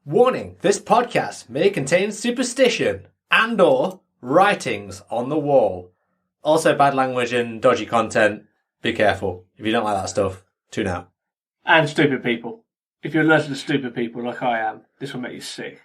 Warning, this podcast may contain superstition and or writings on the wall. Also bad language and dodgy content. Be careful. If you don't like that stuff, tune out. And stupid people. If you're allergic to stupid people like I am, this will make you sick.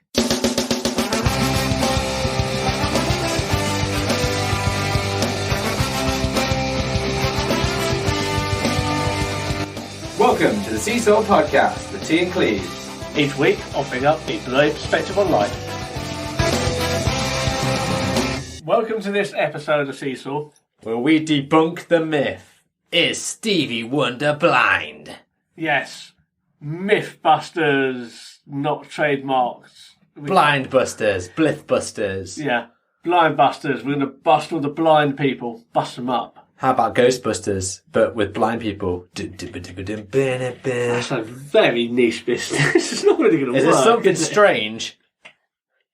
Welcome to the Seesaw Podcast with T and Cleve. Each week, I'll bring up a blurry perspective on life. Welcome to this episode of Seesaw, where we debunk the myth. Is Stevie Wonder blind? Yes. Mythbusters, not trademarked. Blindbusters, Blithbusters. Yeah. Blindbusters. We're going to bust all the blind people. Bust them up. How about Ghostbusters, but with blind people? That's a very niche business. It's not really going to work. Is there something strange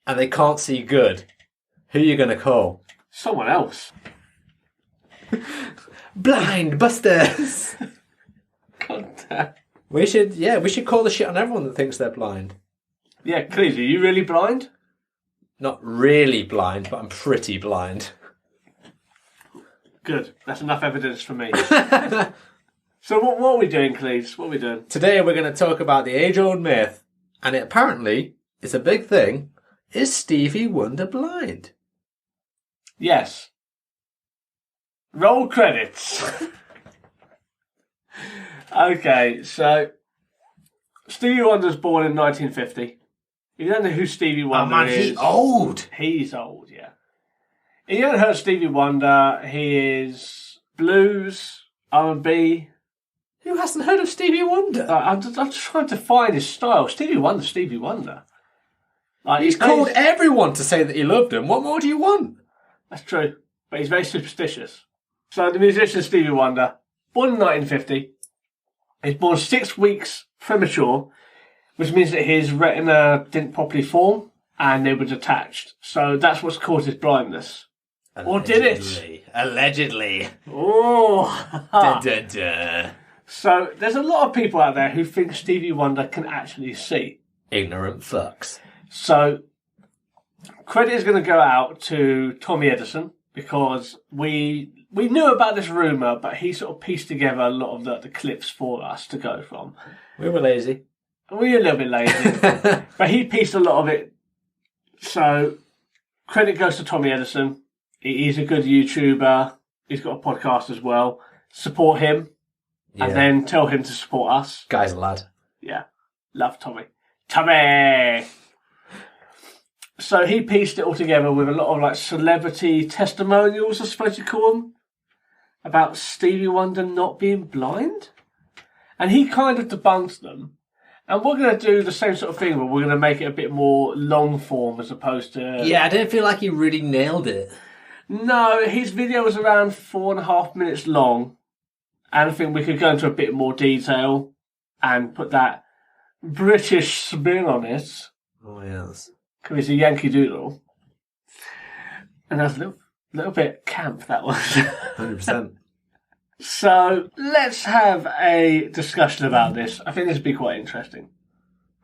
and they can't see good? Who are you going to call? Someone else. Blindbusters. God damn. We should call the shit on everyone that thinks they're blind. Yeah, Cleve, are you really blind? Not really blind, but I'm pretty blind. Good. That's enough evidence for me. So what are we doing, Cleves? What are we doing? Today we're going to talk about the age-old myth, and it apparently is a big thing. Is Stevie Wonder blind? Yes. Roll credits. Okay, so Stevie Wonder's born in 1950. If you don't know who Stevie Wonder is... he's old. He's old, yeah. If you haven't heard Stevie Wonder, he is blues, R&B. Who hasn't heard of Stevie Wonder? I'm just trying to find his style. Stevie Wonder. Like, he's called everyone to say that he loved him. What more do you want? That's true, but he's very superstitious. So the musician Stevie Wonder, born in 1950, he's born 6 weeks premature, which means that his retina didn't properly form and they were detached. So that's what's caused his blindness. Or did it? Allegedly. Oh. Dun, dun, dun. So there's a lot of people out there who think Stevie Wonder can actually see. Ignorant fucks. So credit is going to go out to Tommy Edison because we knew about this rumour, but he sort of pieced together a lot of the clips for us to go from. We were lazy. We were a little bit lazy, but he pieced a lot of it. So credit goes to Tommy Edison. He's a good YouTuber. He's got a podcast as well. Support him. Yeah. And then tell him to support us. Guy's a lad. Yeah. Love Tommy. Tommy! So he pieced it all together with a lot of celebrity testimonials, I suppose you call them, about Stevie Wonder not being blind. And he kind of debunked them. And we're going to do the same sort of thing, but we're going to make it a bit more long form as opposed to... Yeah, I didn't feel like he really nailed it. No, his video was around 4.5 minutes long. And I think we could go into a bit more detail and put that British spin on it. Oh, yes. Because he's a Yankee Doodle. And that's a little bit camp, that was. 100%. So, let's have a discussion about this. I think this would be quite interesting.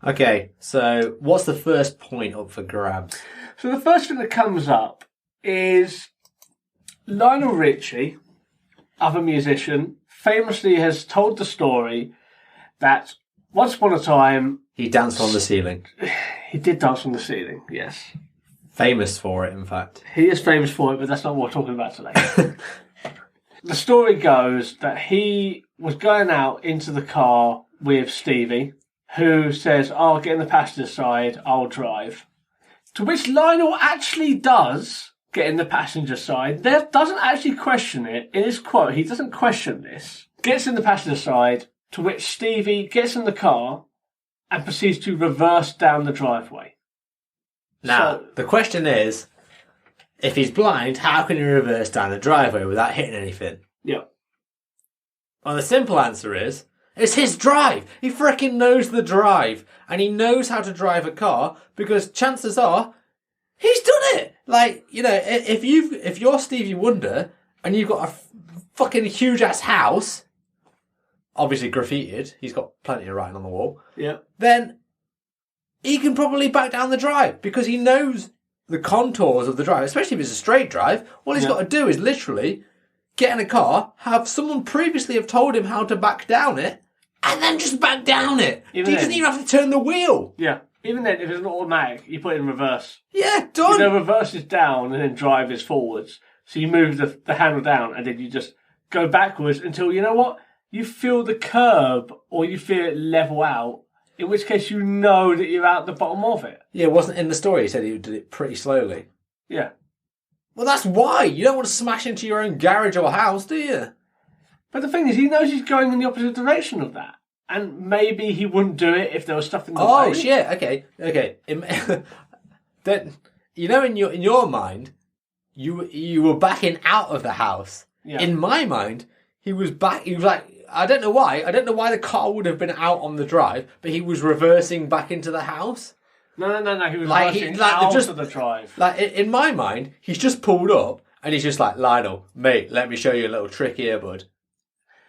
Okay, so what's the first point up for grabs? So the first thing that comes up is Lionel Richie, other musician, famously has told the story that once upon a time... He danced on the ceiling. He did dance on the ceiling, yes. Famous for it, in fact. He is famous for it, but that's not what we're talking about today. The story goes that he was going out into the car with Stevie, who says, I'll get in the passenger side, I'll drive. To which Lionel actually does get in the passenger side. Doesn't actually question it. In his quote, he doesn't question this. Gets in the passenger side, to which Stevie gets in the car and proceeds to reverse down the driveway. Now, the question is, if he's blind, how can he reverse down the driveway without hitting anything? Yeah. Well, the simple answer is, it's his drive. He freaking knows the drive. And he knows how to drive a car because chances are, he's done it. If you're Stevie Wonder and you've got a fucking huge-ass house, obviously graffitied, he's got plenty of writing on the wall, yeah, then he can probably back down the drive because he knows the contours of the drive, especially if it's a straight drive. All he's got to do is literally get in a car, have someone previously have told him how to back down it, and then just back down it. He doesn't even have to turn the wheel. Yeah. Even then, if it's an automatic, you put it in reverse. Yeah, done. You know, reverse is down and then drive is forwards. So you move the handle down and then you just go backwards until, you know what? You feel the curb or you feel it level out, in which case you know that you're out the bottom of it. Yeah, it wasn't in the story. He said he did it pretty slowly. Yeah. Well, that's why. You don't want to smash into your own garage or house, do you? But the thing is, he knows he's going in the opposite direction of that. And maybe he wouldn't do it if there was stuff in the way. Oh, shit. Okay. Then, you know, in your mind, you were backing out of the house. Yeah. In my mind, he was like, I don't know why the car would have been out on the drive, but he was reversing back into the house. No. He was reversing out of the drive. Like, in my mind, he's just pulled up and he's just like, Lionel, mate, let me show you a little trick here, bud.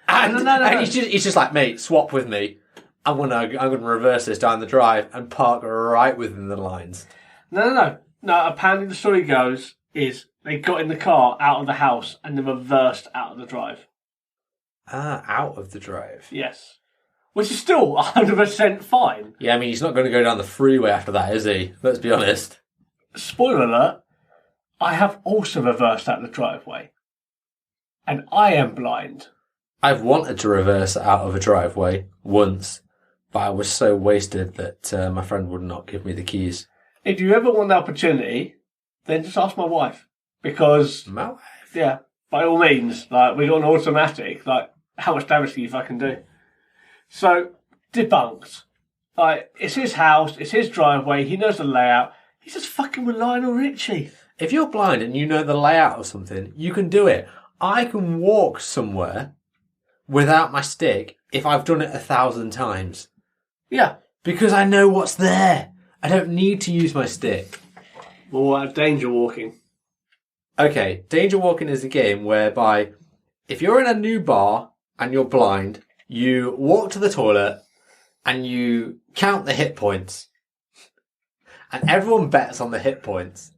And he's just like, mate, swap with me. I'm gonna reverse this down the drive and park right within the lines. No. Apparently the story goes is they got in the car out of the house and then reversed out of the drive. Out of the drive. Yes. Which is still 100% fine. Yeah, I mean, he's not going to go down the freeway after that, is he? Let's be honest. Spoiler alert, I have also reversed out the driveway. And I am blind. I've wanted to reverse out of a driveway once, but I was so wasted that my friend would not give me the keys. If you ever want the opportunity, then just ask my wife. Because... My wife? Yeah, by all means. Like, we got an automatic. Like, how much damage can you fucking do? So, debunked. Like, it's his house, it's his driveway, he knows the layout. He's just fucking with Lionel Richie. If you're blind and you know the layout of something, you can do it. I can walk somewhere without my stick if I've done it 1,000 times. Yeah. Because I know what's there. I don't need to use my stick. Well, what about danger walking? Okay, danger walking is a game whereby if you're in a new bar and you're blind, you walk to the toilet and you count the hit points. And everyone bets on the hit points.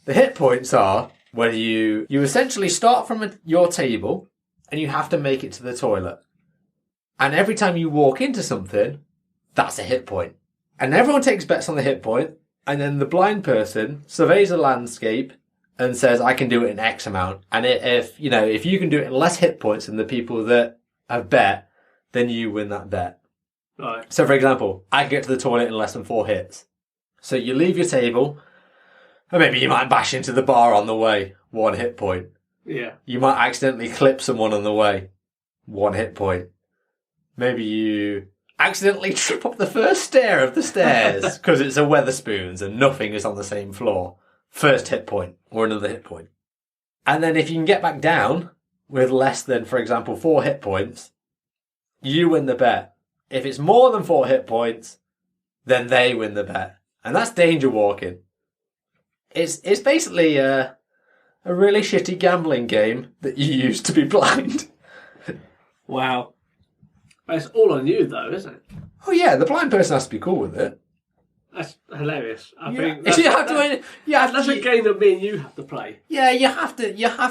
The hit points are where you essentially start from your table and you have to make it to the toilet. And every time you walk into something, that's a hit point. And everyone takes bets on the hit point, and then the blind person surveys the landscape and says, I can do it in X amount. And if you can do it in less hit points than the people that have bet, then you win that bet. Right. So, for example, I can get to the toilet in less than 4 hits. So you leave your table, and maybe you might bash into the bar on the way, 1 hit point. Yeah. You might accidentally clip someone on the way, 1 hit point. Maybe you accidentally trip up the first stair of the stairs because it's a Weatherspoons and nothing is on the same floor. First hit point or another hit point. And then if you can get back down with less than, for example, 4 hit points, you win the bet. If it's more than 4 hit points, then they win the bet. And that's danger walking. It's basically a really shitty gambling game that you use to be blind. Wow. But it's all on you, though, isn't it? Oh, yeah, the blind person has to be cool with it. That's hilarious. I think that's a game that me and you have to play. Yeah, you have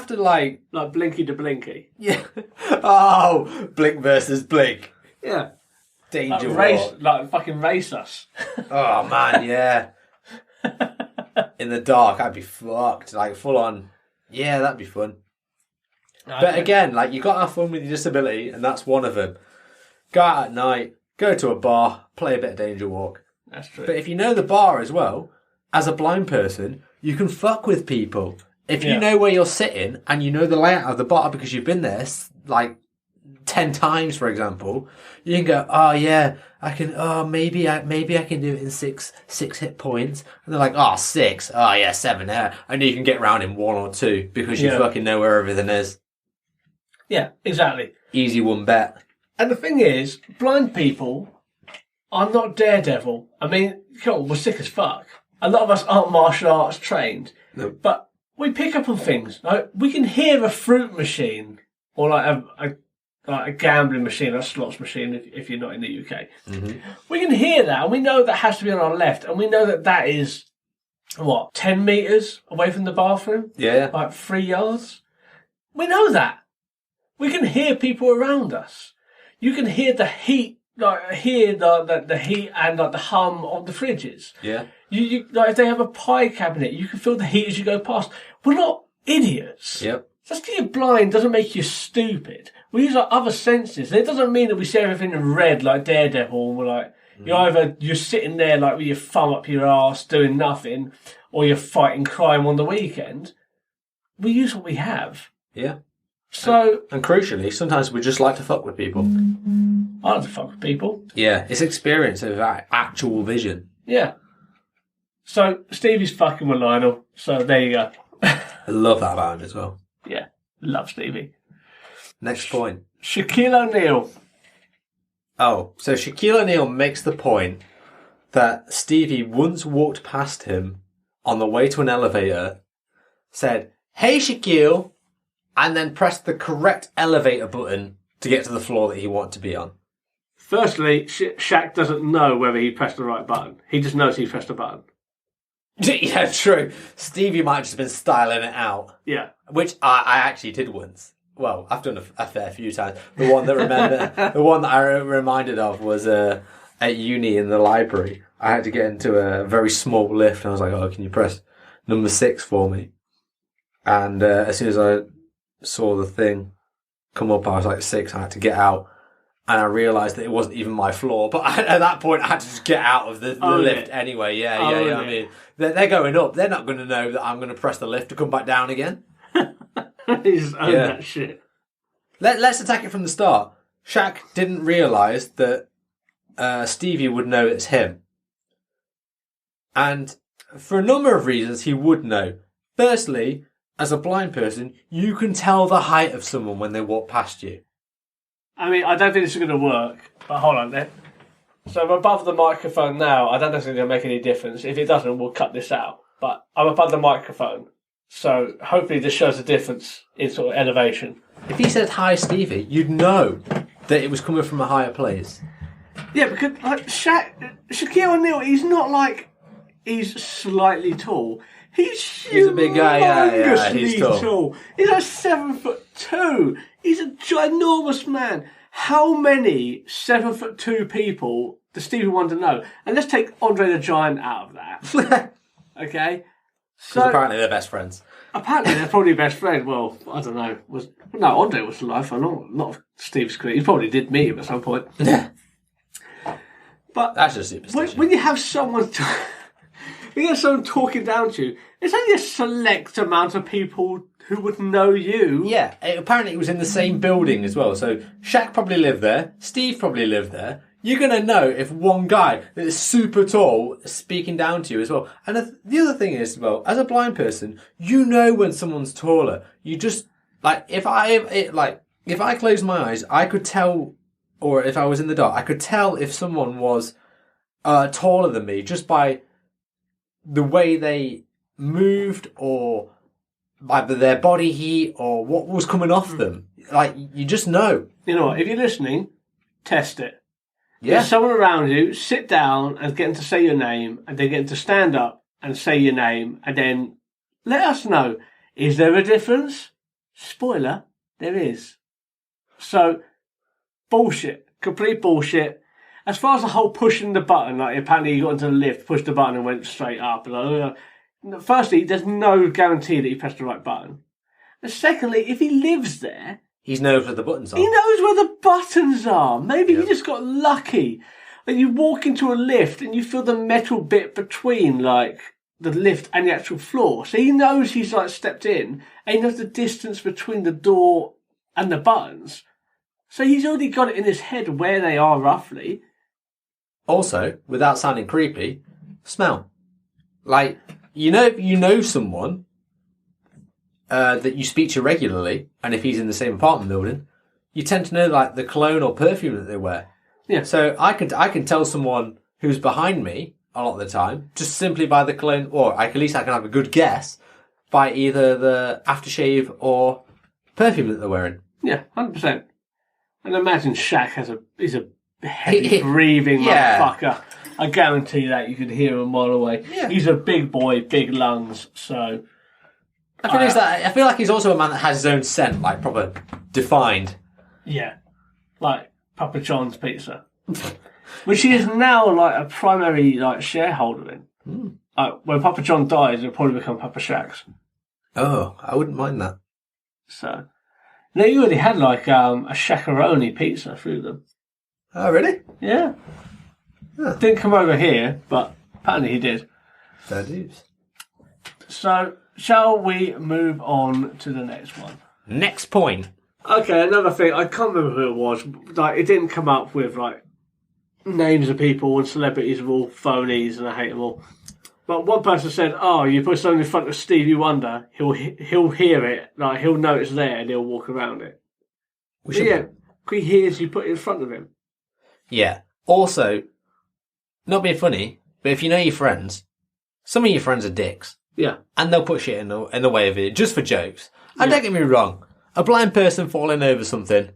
to like Blinky to Blinky. Yeah. Oh, Blink versus Blink. Yeah. Danger fucking race us. Oh man, yeah. In the dark, I'd be fucked. Like full on. Yeah, that'd be fun. Okay. But again, like you got to have fun with your disability, and that's one of them. Go out at night, go to a bar, play a bit of Danger Walk. That's true. But if you know the bar as well, as a blind person, you can fuck with people. If you know where you're sitting and you know the layout of the bar because you've been there like 10 times, for example, you can go, oh yeah, I can, maybe I can do it in six hit points. And they're like, oh, 6. Oh yeah, 7. And you can get around in 1 or 2 because you fucking know where everything is. Yeah, exactly. Easy one bet. And the thing is, blind people are not Daredevil. I mean, God, we're sick as fuck. A lot of us aren't martial arts trained. No. But we pick up on things. Like, we can hear a fruit machine or like like a gambling machine, a slots machine, if you're not in the UK. Mm-hmm. We can hear that, and we know that has to be on our left, and we know that is, 10 metres away from the bathroom? Yeah. Like 3 yards? We know that. We can hear people around us. You can hear the heat, the heat and like the hum of the fridges. Yeah. You like if they have a pie cabinet, you can feel the heat as you go past. We're not idiots. Yep. Just because you're blind doesn't make you stupid. We use our other senses. And it doesn't mean that we see everything in red like Daredevil and we're like, you're sitting there like with your thumb up your arse doing nothing, or you're fighting crime on the weekend. We use what we have. Yeah. So, and crucially, sometimes we just like to fuck with people. I like to fuck with people. Yeah, it's experience of actual vision. Yeah. So, Stevie's fucking with Lionel. So, there you go. I love that about him as well. Yeah, love Stevie. Next point. Shaquille O'Neal. Oh, so Shaquille O'Neal makes the point that Stevie once walked past him on the way to an elevator, said, "Hey, Shaquille," and then pressed the correct elevator button to get to the floor that he wanted to be on. Firstly, Shaq doesn't know whether he pressed the right button. He just knows he pressed a button. Yeah, true. Stevie might have just been styling it out. Yeah. Which I actually did once. Well, I've done a fair few times. The one that I reminded of was at uni in the library. I had to get into a very small lift, and I was like, "Oh, can you press number 6 for me?" And as soon as I saw the thing come up, I was like 6. I had to get out, and I realised that it wasn't even my floor. But at that point, I had to just get out of the lift anyway. Yeah. I mean, they're going up. They're not going to know that I'm going to press the lift to come back down again. He's owned that shit. Let's attack it from the start. Shaq didn't realise that Stevie would know it's him. And for a number of reasons, he would know. Firstly, as a blind person, you can tell the height of someone when they walk past you. I mean, I don't think this is going to work, but hold on there. So I'm above the microphone now. I don't think it's going to make any difference. If it doesn't, we'll cut this out. But I'm above the microphone. So hopefully this shows a difference in sort of elevation. If he said, "Hi, Stevie," you'd know that it was coming from a higher place. Yeah, because like Shaquille O'Neal, he's not like he's slightly tall. He's a big guy, yeah, he's tall. He's like 7'2". He's a ginormous man. How many 7'2" people does Stevie Wonder know? And let's take Andre the Giant out of that. Okay? Because apparently they're best friends. Apparently they're probably best friends. Well, I don't know. Andre was alive. I know, not Steve's career. He probably did meet him at some point. But that's just superstition. When you have someone... When you have someone talking down to you, it's only a select amount of people who would know you. Yeah, apparently it was in the same building as well. So Shaq probably lived there. Steve probably lived there. You're going to know if one guy that is super tall is speaking down to you as well. And the other thing is, well, as a blind person, you know when someone's taller. You just, like, if I closed my eyes, I could tell, or if I was in the dark, I could tell if someone was taller than me just by the way they moved, or by their body heat, or what was coming off them. Like, you just know. You know what? If you're listening, test it. Yeah. Get someone around you, sit down and get them to say your name, and then get them to stand up and say your name, and then let us know. Is there a difference? Spoiler, there is. So, bullshit. Complete bullshit. As far as the whole pushing the button, like apparently you got into the lift, pushed the button and went straight up. Firstly, there's no guarantee that he pressed the right button. And secondly, if he lives there... He knows where the buttons are. He knows where the buttons are. Maybe he just got lucky. Like you walk into a lift and you feel the metal bit between, like, the lift and the actual floor. So he knows he's, like, stepped in, and he knows the distance between the door and the buttons. So he's already got it in his head where they are roughly. Also, without sounding creepy, smell. Like, you know someone that you speak to regularly, and if he's in the same apartment building, you tend to know, like, the cologne or perfume that they wear. Yeah. So I can tell someone who's behind me a lot of the time just simply by the cologne, or at least I can have a good guess by either the aftershave or perfume that they're wearing. Yeah, 100%. And imagine Shaq is a heavy breathing motherfucker. I guarantee that you could hear him a mile away. Yeah. He's a big boy, big lungs, so... I feel like he's also a man that has his own scent, like proper defined. Yeah. Like Papa John's pizza. Which he is now like a primary like shareholder in. When Papa John dies, it'll probably become Papa Shaq's. Oh, I wouldn't mind that. So... Now, you already had like a shakaroni pizza through them. Oh, really? Yeah. Huh. Didn't come over here, but apparently he did. Fair dues. So, shall we move on to the next one? Next point. Okay, another thing. I can't remember who it was. Like, it didn't come up with like names of people and celebrities are all phonies, and I hate them all. But one person said, "Oh, you put something in front of Stevie Wonder, he'll hear it, like he'll know it's there, and he'll walk around it." He hears you put it in front of him. Yeah. Also, not being funny, but if you know your friends, some of your friends are dicks. Yeah. And they'll put shit in the way of it just for jokes. And don't get me wrong, a blind person falling over something,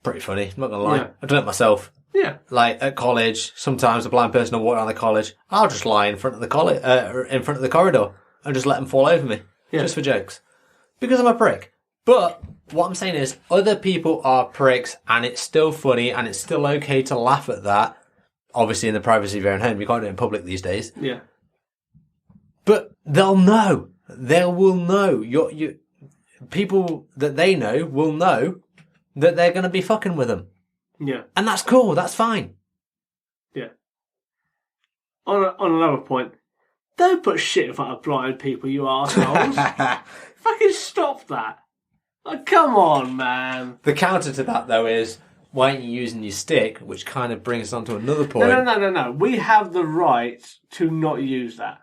pretty funny. I'm not gonna lie. Yeah. I've done it myself. Yeah. Like at college, sometimes a blind person will walk down the college. I'll just lie in front of the corridor and just let them fall over me, just for jokes, because I'm a prick. But what I'm saying is, other people are pricks, and it's still funny, and it's still okay to laugh at that. Obviously, in the privacy of your own home, you can't do it in public these days. Yeah. But they'll know. They will know. Your people that they know will know that they're going to be fucking with them. Yeah. And that's cool. That's fine. Yeah. On another point, don't put shit in front of blind people, you arseholes. Fucking stop that. Like, come on, man. The counter to that, though, is why aren't you using your stick, which kind of brings us on to another point. No. We have the right to not use that.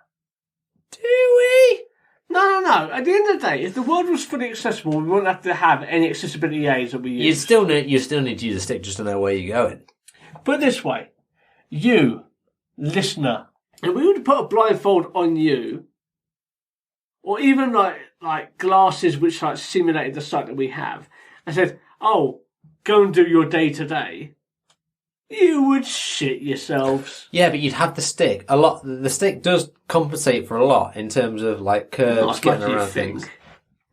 Do we? No. At the end of the day, if the world was fully accessible, we wouldn't have to have any accessibility aids that we use. You still need to use a stick just to know where you're going. Put it this way. You, listener, if we were to put a blindfold on you, or even like glasses which like simulated the sight that we have, and said, "Oh, go and do your day to day," you would shit yourselves. Yeah, but you'd have the stick. The stick does compensate for a lot in terms of like curves, getting around things.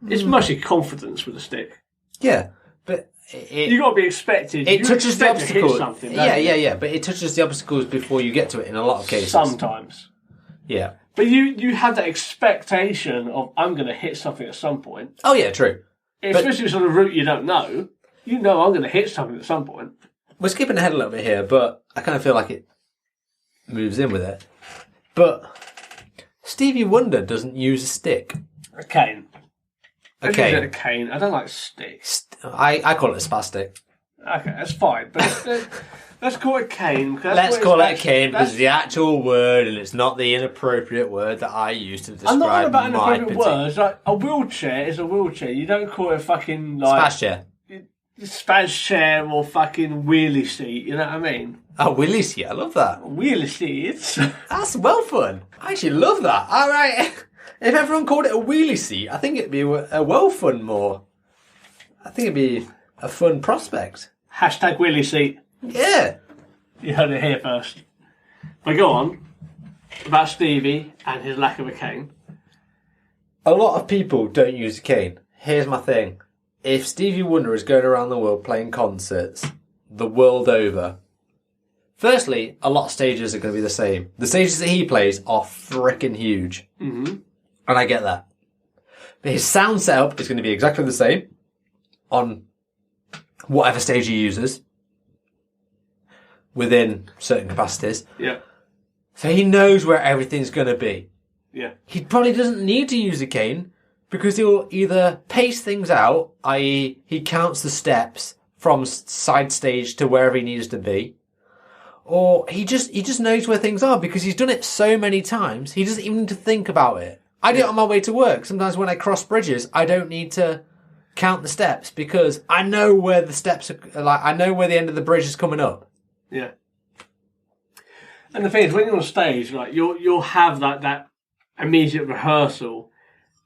It's mostly confidence with a stick. Yeah, but you got to be expected. It touches the obstacles. Yeah. But it touches the obstacles before you get to it in a lot of cases. Sometimes. Yeah. But you have that expectation of, I'm going to hit something at some point. Oh, yeah, true. Especially if it's on a route you don't know. You know I'm going to hit something at some point. We're skipping ahead a little bit here, but I kind of feel like it moves in with it. But Stevie Wonder doesn't use a stick. A cane. A cane. A cane. I don't like sticks. I call it a spastic. Okay, that's fine. But let's call it a cane. Let's call it a cane because it's the actual word and it's not the inappropriate word that I use to describe I'm not about my inappropriate words. Like, a wheelchair is a wheelchair. You don't call it a fucking like Spaz chair. Spaz chair or fucking wheelie seat. You know what I mean? Oh, wheelie seat. I love that. Wheelie seats. That's well fun. I actually love that. All right. If everyone called it a wheelie seat, I think it'd be a well fun more. I think it'd be a fun prospect. Hashtag wheelie seat. Yeah. You heard it here first. But go on about Stevie and his lack of a cane. A lot of people don't use a cane. Here's my thing. If Stevie Wonder is going around the world playing concerts, the world over, firstly, a lot of stages are going to be the same. The stages that he plays are freaking huge. Mm-hmm. And I get that. But his sound setup is going to be exactly the same on whatever stage he uses within certain capacities. Yeah. So he knows where everything's going to be. Yeah. He probably doesn't need to use a cane because he'll either pace things out, i.e. he counts the steps from side stage to wherever he needs to be, or he just knows where things are because he's done it so many times, he doesn't even need to think about it. I do it on my way to work. Sometimes when I cross bridges, I don't need to count the steps because I know where the steps are, like, I know where the end of the bridge is coming up. Yeah. And the thing is, when you're on stage, like you'll have that immediate rehearsal,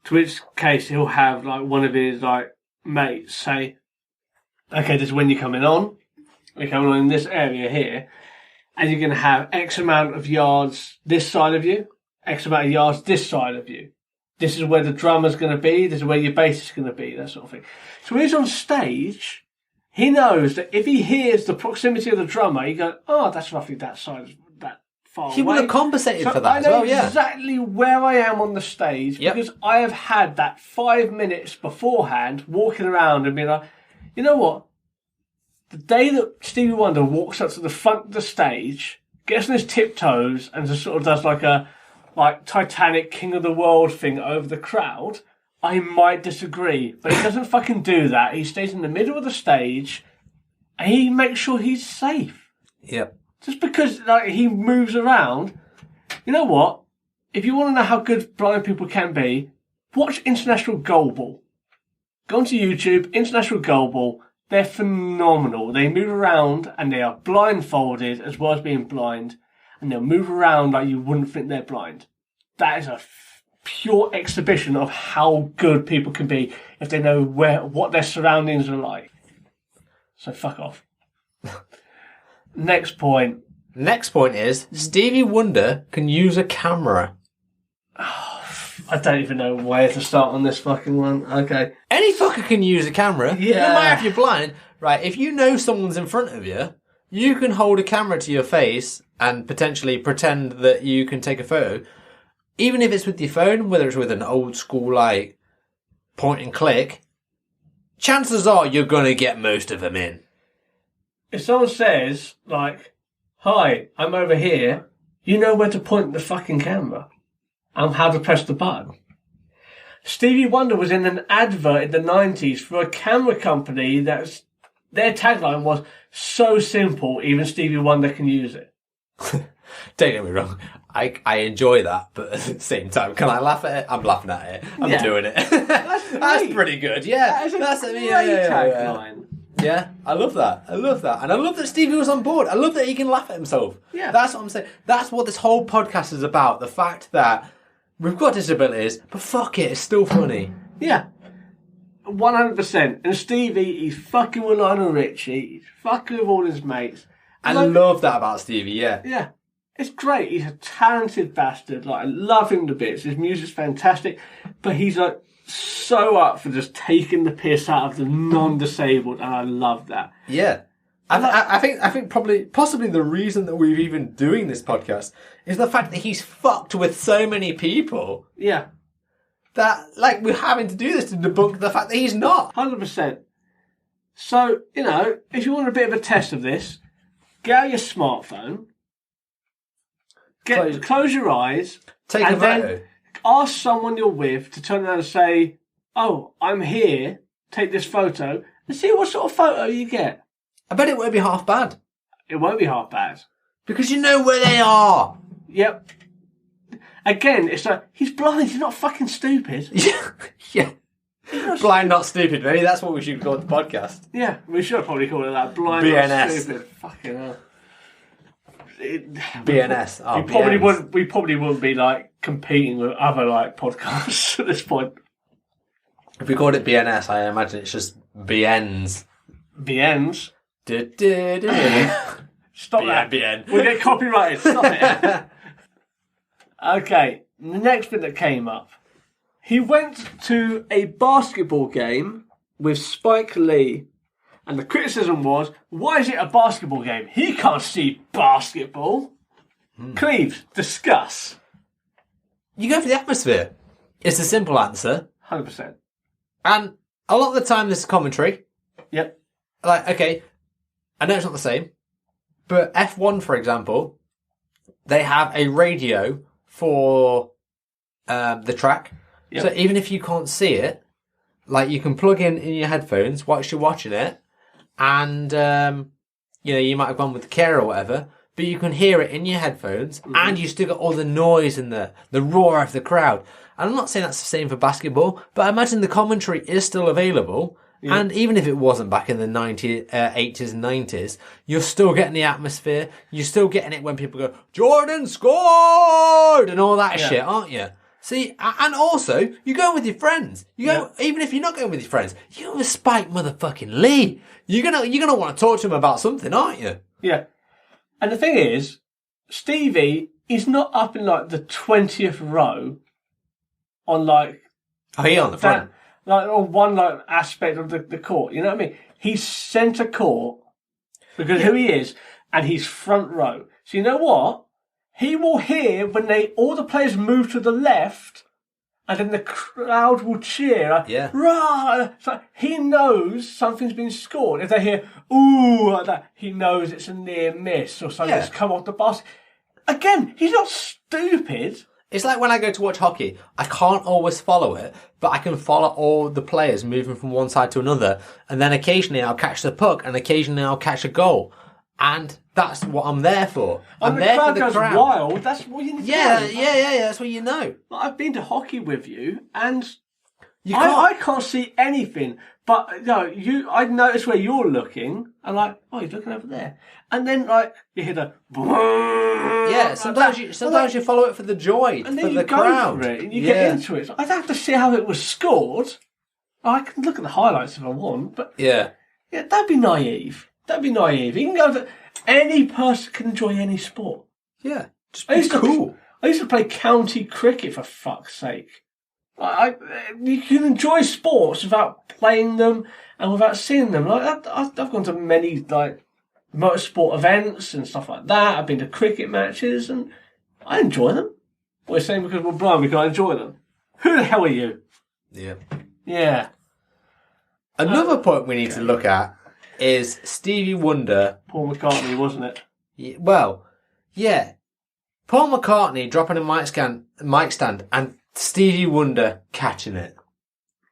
to which case he'll have like one of his like mates say, "Okay, this is when you're coming on. we're coming on in this area here, and you're going to have X amount of yards this side of you, X amount of yards this side of you. This is where the drummer's going to be, this is where your bass is going to be, that sort of thing. So when he's on stage, he knows that if he hears the proximity of the drummer, he goes, oh, that's roughly that side, that far away. He would have compensated for that I as know well, yeah. exactly where I am on the stage because I have had that 5 minutes beforehand walking around and being like, you know what? The day that Stevie Wonder walks up to the front of the stage, gets on his tiptoes and just sort of does like a Titanic King of the World thing over the crowd, I might disagree. But he doesn't fucking do that. He stays in the middle of the stage and he makes sure he's safe. Yep. Just because he moves around, you know what? If you want to know how good blind people can be, watch International Goalball. Go onto YouTube, International Goalball. They're phenomenal. They move around and they are blindfolded as well as being blind. And they'll move around like you wouldn't think they're blind. That is a pure exhibition of how good people can be if they know what their surroundings are like. So fuck off. Next point. Next point is Stevie Wonder can use a camera. I don't even know where to start on this fucking one. Okay. Any fucker can use a camera. Yeah. No matter if you're blind. Right, if you know someone's in front of you, you can hold a camera to your face and potentially pretend that you can take a photo. Even if it's with your phone, whether it's with an old school, like, point and click, chances are you're going to get most of them in. If someone says, like, hi, I'm over here, you know where to point the fucking camera and how to press the button. Stevie Wonder was in an advert in the 90s for a camera company their tagline was, so simple, even Stevie Wonder can use it. Don't get me wrong, I enjoy that, but at the same time, can I laugh at it? I'm laughing at it. I'm doing it. That's pretty good, yeah. That's a great tagline. Yeah, I love that. And I love that Stevie was on board. I love that he can laugh at himself. Yeah. That's what I'm saying. That's what this whole podcast is about. The fact that we've got disabilities, but fuck it, it's still funny. Yeah. 100%. And Stevie, he's fucking with Lionel Richie. He's fucking with all his mates. I love that about Stevie, yeah. Yeah. It's great. He's a talented bastard. Like, I love him to bits. His music's fantastic. But he's like so up for just taking the piss out of the non-disabled, and I love that. Yeah. I think possibly the reason that we're even doing this podcast is the fact that he's fucked with so many people. Yeah. That, like, we're having to do this to debunk the fact that he's not. 100%. So, you know, if you want a bit of a test of this, get out your smartphone, close your eyes, take a photo. Then ask someone you're with to turn around and say, oh, I'm here, take this photo, and see what sort of photo you get. I bet it won't be half bad. It won't be half bad. Because you know where they are. Yep. Again, it's like, he's blind, he's not fucking stupid. Yeah. Blind, not stupid. Maybe that's what we should call the podcast. Yeah, we should probably call it that. Blind, BNS. not stupid. Fucking hell. BNS. Oh, we probably wouldn't be like competing with other like podcasts at this point. If we called it BNS, I imagine it's just BNs. BNs? Stop that. BN. We'll get copyrighted. Stop it. Okay, the next bit that came up. He went to a basketball game with Spike Lee, and the criticism was, why is it a basketball game? He can't see basketball. Cleves, discuss. You go for the atmosphere. It's a simple answer. 100%. And a lot of the time this is commentary. Yep. Like, okay, I know it's not the same, but F1, for example, they have a radio for the track. Yep. So even if you can't see it, like, you can plug in your headphones whilst you're watching it, and you know, you might have gone with the care or whatever, but you can hear it in your headphones, and you still got all the noise and the roar of the crowd. And I'm not saying that's the same for basketball, but I imagine the commentary is still available. Yeah. And even if it wasn't back in the 80s and 90s, you're still getting the atmosphere. You're still getting it when people go, Jordan scored! And all that shit, aren't you? See, and also, you're going with your friends. You go, even if you're not going with your friends, you're going with Spike motherfucking Lee. You're gonna want to talk to him about something, aren't you? Yeah. And the thing is, Stevie is not up in like the 20th row on like... Oh, he on the front. Like on one like aspect of the court. You know what I mean? He's centre court because who he is, and he's front row. So you know what? He will hear when all the players move to the left, and then the crowd will cheer. Yeah. Rah! So he knows something's been scored. If they hear, ooh, like that, he knows it's a near miss or something's come off the basket. Again, he's not stupid. It's like when I go to watch hockey, I can't always follow it, but I can follow all the players moving from one side to another, and then occasionally I'll catch the puck, and occasionally I'll catch a goal. And that's what I'm there for. I'm there for the crowd. Goes wild. That's what you need to know. Yeah. That's what you know. I've been to hockey with you, and I can't see anything. But no, I notice where you're looking, and like, oh, he's looking over there, and then like you hear the sometimes you follow it for the joy, and for then the crowd, for it, and you get into it. So I don't have to see how it was scored. I can look at the highlights if I want, but that'd be naive. That'd be naive. You can go to any person can enjoy any sport. Yeah, just be cool. I used to play county cricket for fuck's sake. You can enjoy sports without playing them and without seeing them. Like I've gone to many like motorsport events and stuff like that. I've been to cricket matches and I enjoy them. We're saying because we're blind we can't enjoy them. Who the hell are you? Yeah. Another point we need to look at is Stevie Wonder. Paul McCartney, wasn't it? Paul McCartney dropping a mic stand and Stevie Wonder catching it.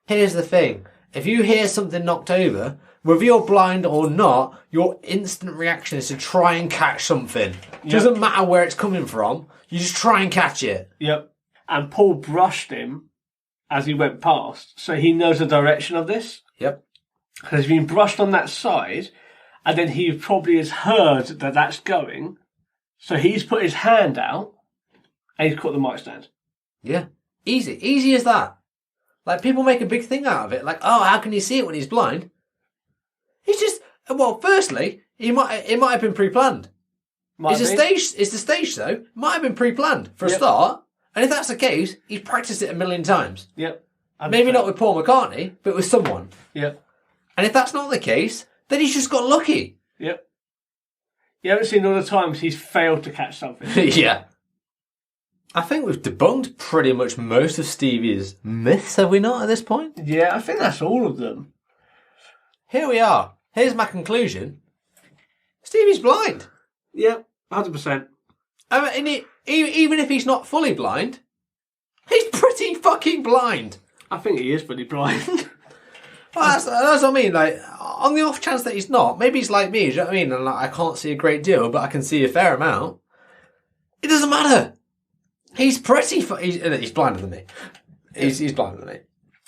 Here's the thing. If you hear something knocked over, whether you're blind or not, your instant reaction is to try and catch something. Yep. Doesn't matter where it's coming from, you just try and catch it. Yep. And Paul brushed him as he went past, so he knows the direction of this. Yep. Because he's been brushed on that side, and then he probably has heard that that's going, so he's put his hand out, and he's caught the mic stand. Yeah. Easy as that. Like, people make a big thing out of it, like, oh, how can he see it when he's blind? He's just, firstly, it might have been pre-planned. It's the stage, though. It might have been pre-planned, for a start, and if that's the case, he's practiced it a million times. Yep. Maybe not with Paul McCartney, but with someone. Yep. And if that's not the case, then he's just got lucky. Yep. You haven't seen all the times he's failed to catch something. Yeah. I think we've debunked pretty much most of Stevie's myths, have we not, at this point? Yeah, I think that's all of them. Here we are. Here's my conclusion. Stevie's blind. Yep, 100%. I mean, even if he's not fully blind, he's pretty fucking blind. I think he is pretty blind. Well, that's what I mean. Like, on the off chance that he's not, maybe he's like me. Do you know what I mean? And like, I can't see a great deal, but I can see a fair amount. It doesn't matter. He's pretty. He's blinder than me. He's blinder than me.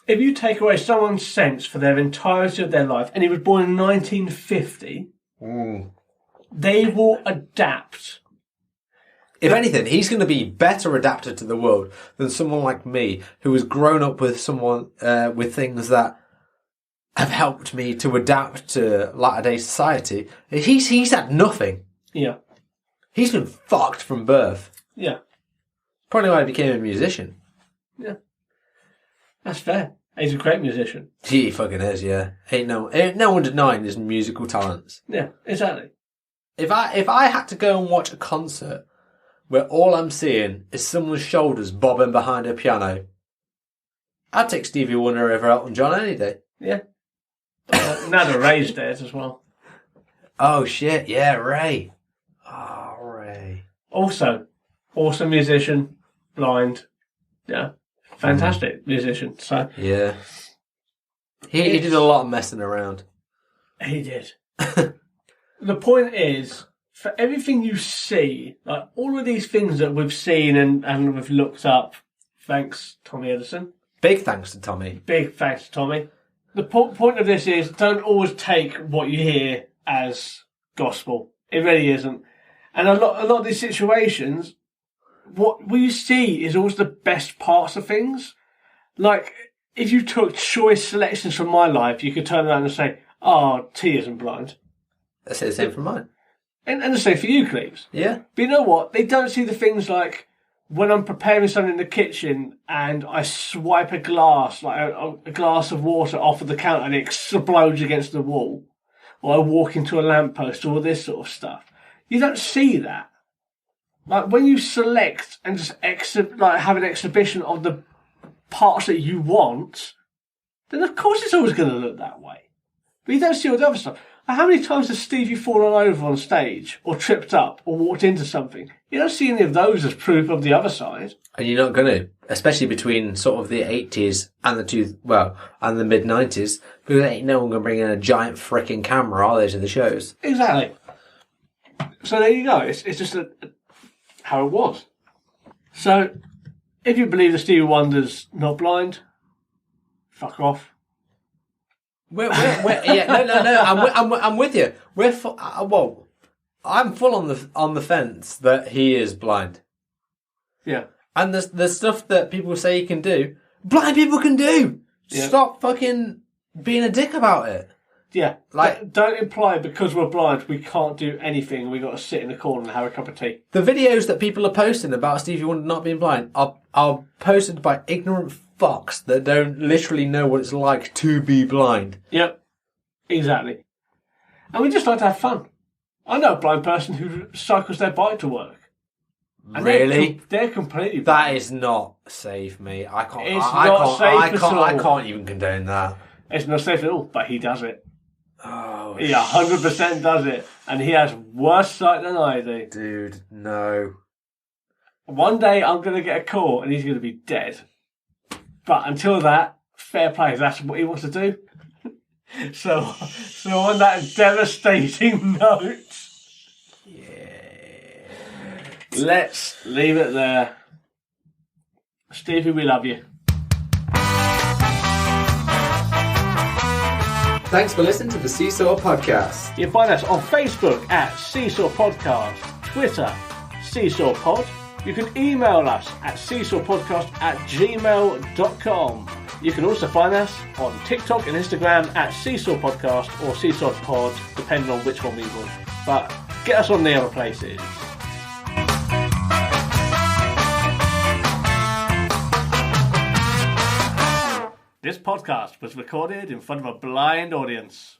If you take away someone's sense for their entirety of their life, and he was born in 1950, they will adapt. If anything, he's going to be better adapted to the world than someone like me, who has grown up with someone with things that have helped me to adapt to latter-day society. He's had nothing. Yeah. He's been fucked from birth. Yeah. Probably why he became a musician. Yeah. That's fair. He's a great musician. He fucking is, yeah. Ain't no one denying his musical talents. Yeah, exactly. If I had to go and watch a concert where all I'm seeing is someone's shoulders bobbing behind a piano, I'd take Stevie Wonder over Elton John any day. Yeah. Now the Ray's dead as well. Oh shit, yeah, Ray. Oh, Ray. Also, awesome musician, blind. Yeah. Fantastic musician. So yeah. He did a lot of messing around. He did. The point is, for everything you see, like all of these things that we've seen and we've looked up, thanks Tommy Edison. Big thanks to Tommy. Big thanks to Tommy. The point of this is, don't always take what you hear as gospel. It really isn't. And a lot of these situations, what you see is always the best parts of things. Like, if you took choice selections from my life, you could turn around and say, oh, T isn't blind. I say the same for mine. And the same for you, Cleves. Yeah. But you know what? They don't see the things like when I'm preparing something in the kitchen and I swipe a glass, like a glass of water off of the counter and it explodes against the wall. Or I walk into a lamppost, all this sort of stuff. You don't see that. Like, when you select and just have an exhibition of the parts that you want, then of course it's always going to look that way. But you don't see all the other stuff. How many times has Stevie fallen over on stage, or tripped up, or walked into something? You don't see any of those as proof of the other side. And you're not going to, especially between sort of the 80s and and the mid-90s, because ain't no one going to bring in a giant frickin' camera, are they, to the shows? Exactly. So there you go. It's just how it was. So, if you believe that Stevie Wonder's not blind, fuck off. No. I'm with you. I'm full on the fence that he is blind. Yeah. And the stuff that people say he can do, blind people can do. Yeah. Stop fucking being a dick about it. Yeah. Like, don't imply because we're blind we can't do anything. We got to sit in the corner and have a cup of tea. The videos that people are posting about Stevie Wonder not being blind are posted by ignorant fucks that don't literally know what it's like to be blind. Yep, exactly. And we just like to have fun. I know a blind person who cycles their bike to work. And really? They're completely blind. That is not safe, mate. I can't. It's not safe at all. I can't even condone that. It's not safe at all, but he does it. Oh, he 100% does it, and he has worse sight than I do. Dude, no. One day I'm going to get a call and he's going to be dead. But until that, fair play. That's what he wants to do. So on that devastating note, yeah, let's leave it there. Stevie, we love you. Thanks for listening to the Seesaw Podcast. You can find us on Facebook at Seesaw Podcast, Twitter, Seesaw Pod. You can email us at seesawpodcast@gmail.com. You can also find us on TikTok and Instagram at Seesaw Podcast or Seesaw Pod, depending on which one we want. But get us on the other places. This podcast was recorded in front of a blind audience.